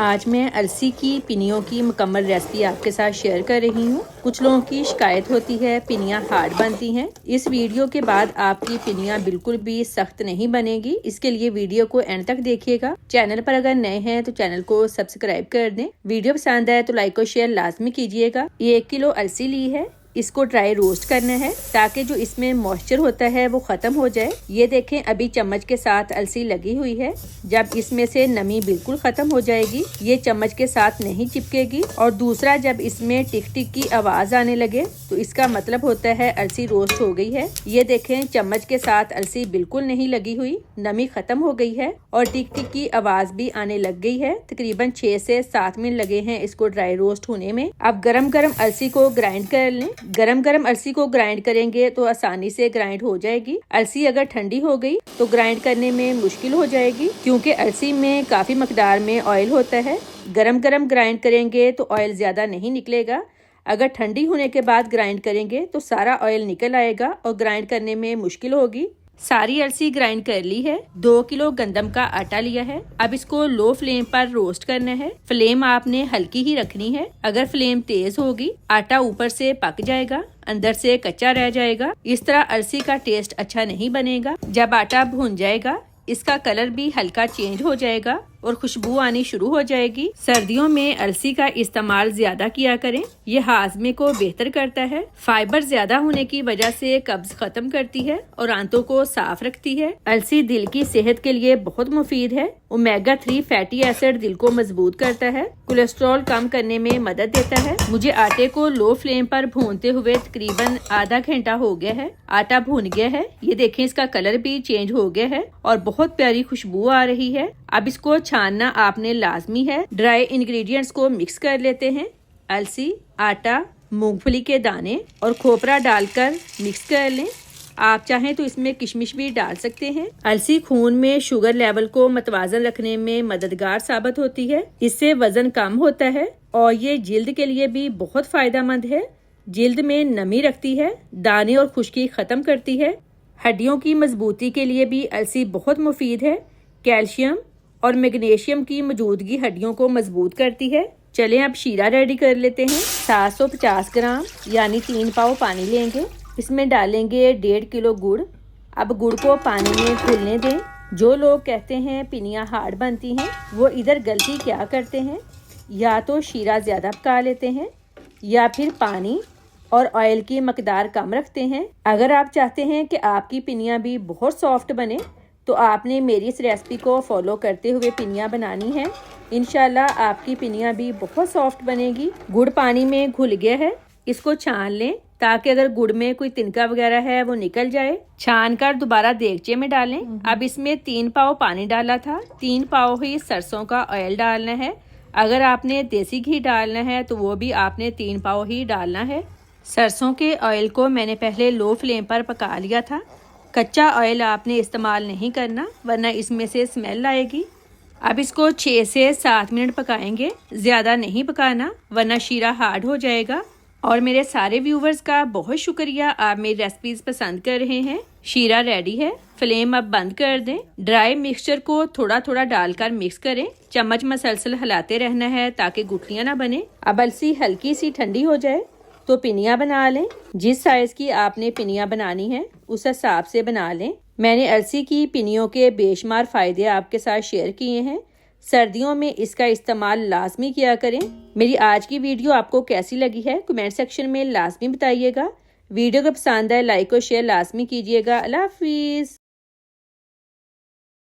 आज मैं अलसी की पिनियों की मुकम्मल रेसिपी आपके साथ शेयर कर रही हूँ। कुछ लोगों की शिकायत होती है पिनियाँ हार्ड बनती हैं। इस वीडियो के बाद आपकी पिनियाँ बिल्कुल भी सख्त नहीं बनेगी। इसके लिए वीडियो को एंड तक देखिएगा। चैनल पर अगर नए हैं तो चैनल को सब्सक्राइब कर दें। वीडियो पसंद आए तो लाइक और शेयर लाजमी कीजिएगा। ये 1 किलो अलसी ली है, इसको ड्राई रोस्ट करना है ताकि जो इसमें मॉइस्चर होता है वो खत्म हो जाए। ये देखें अभी चम्मच के साथ अलसी लगी हुई है। जब इसमें से नमी बिल्कुल खत्म हो जाएगी ये चम्मच के साथ नहीं चिपकेगी। और दूसरा, जब इसमें टिक टिक की आवाज आने लगे तो इसका मतलब होता है अलसी रोस्ट हो गई है। ये देखें चम्मच के साथ अलसी बिल्कुल नहीं लगी हुई, नमी खत्म हो गई है और टिक टिक की आवाज भी आने लग गई है। तकरीबन 6 से 7 मिनट लगे हैं इसको ड्राई रोस्ट होने में। अब गरम गरम अलसी को ग्राइंड कर लें। गरम गरम अलसी को ग्राइंड करेंगे तो आसानी से ग्राइंड हो जाएगी। अलसी अगर ठंडी हो गई तो ग्राइंड करने में मुश्किल हो जाएगी, क्योंकि अलसी में काफी मकदार में ऑयल होता है। गरम गरम ग्राइंड करेंगे तो ऑयल ज्यादा नहीं निकलेगा। अगर ठंडी होने के बाद ग्राइंड करेंगे तो सारा ऑयल निकल आएगा और ग्राइंड करने में मुश्किल होगी। सारी अलसी ग्राइंड कर ली है। 2 किलो गंदम का आटा लिया है। अब इसको लो फ्लेम पर रोस्ट करना है। फ्लेम आपने हल्की ही रखनी है। अगर फ्लेम तेज होगी आटा ऊपर से पक जाएगा, अंदर से कच्चा रह जाएगा। इस तरह अलसी का टेस्ट अच्छा नहीं बनेगा। जब आटा भुन जाएगा इसका कलर भी हल्का चेंज हो जाएगा और खुशबू आनी शुरू हो जाएगी। सर्दियों में अलसी का इस्तेमाल ज्यादा किया करें, ये हाजमे को बेहतर करता है। फाइबर ज्यादा होने की वजह से कब्ज खत्म करती है और आंतों को साफ रखती है। अलसी दिल की सेहत के लिए बहुत मुफीद है। ओमेगा 3 फैटी एसिड दिल को मजबूत करता है, कोलेस्ट्रॉल कम करने में मदद देता है। मुझे आटे को लो फ्लेम पर भूनते हुए तकरीबन आधा घंटा हो गया है। आटा भून गया है। ये देखें इसका कलर भी चेंज हो गया है और बहुत प्यारी खुशबू आ रही है। अब इसको छानना आपने लाजमी है। ड्राई इंग्रेडिएंट्स को मिक्स कर लेते हैं। अलसी, आटा, मूंगफली के दाने और खोपरा डालकर मिक्स कर लें। आप चाहें तो इसमें किशमिश भी डाल सकते हैं। अलसी खून में शुगर लेवल को मतवाजन रखने में मददगार साबित होती है। इससे वजन कम होता है और ये जिल्द के लिए भी बहुत फायदेमंद है। जिल्द में नमी रखती है, दाने और खुश्की खत्म करती है। हड्डियों की मजबूती के लिए भी अलसी बहुत मुफीद है। कैल्शियम और मैग्नीशियम की मौजूदगी हड्डियों को मजबूत करती है। चलें अब शीरा रेडी कर लेते हैं। 750 ग्राम यानी 3 पाव पानी लेंगे। इसमें डालेंगे 1.5 किलो गुड़। अब गुड़ को पानी में घुलने दें। जो लोग कहते हैं पिनियाँ हार्ड बनती हैं वो इधर गलती क्या करते हैं, या तो शीरा ज़्यादा पका लेते हैं या फिर पानी और ऑयल की मकदार कम रखते हैं। अगर आप चाहते हैं कि आपकी पिनियाँ भी बहुत सॉफ्ट बने तो आपने मेरी इस रेसिपी को फॉलो करते हुए पिनियाँ बनानी है। इंशाल्लाह आपकी पिनियाँ भी बहुत सॉफ्ट बनेगी। गुड़ पानी में घुल गया है, इसको छान लें ताकि अगर गुड़ में कोई तिनका वगैरह है वो निकल जाए। छान कर दोबारा देगचे में डालें। अब इसमें 3 पाव पानी डाला था, 3 पाव ही सरसों का ऑयल डालना है। अगर आपने देसी घी डालना है तो वो भी आपने 3 पाव ही डालना है। सरसों के ऑयल को मैंने पहले लो फ्लेम पर पका लिया था। कच्चा ऑयल आपने इस्तेमाल नहीं करना वरना इसमें से स्मेल आएगी। अब इसको 6 से 7 मिनट पकाएंगे, ज़्यादा नहीं पकाना वरना शीरा हार्ड हो जाएगा। और मेरे सारे व्यूवर्स का बहुत शुक्रिया, आप मेरी रेसिपीज पसंद कर रहे हैं। शीरा रेडी है। फ्लेम अब बंद कर दें। ड्राई मिक्सचर को थोड़ा थोड़ा डालकर मिक्स करें। चम्मच मसलसल हिलाते रहना है ताकि गुठलियाँ ना बने। अब अलसी हल्की सी ठंडी हो जाए तो पिनियाँ बना लें। जिस साइज की आपने पिनियाँ बनानी है उस हिसाब से बना लें। मैंने अलसी की पिनियों के बेशुमार फायदे आपके साथ शेयर किए हैं। सर्दियों में इसका इस्तेमाल लाजमी किया करें। मेरी आज की वीडियो आपको कैसी लगी है कमेंट सेक्शन में लाजमी बताइएगा। वीडियो को पसंद आए लाइक और शेयर लाजमी कीजिएगा। अल्लाह हाफिज।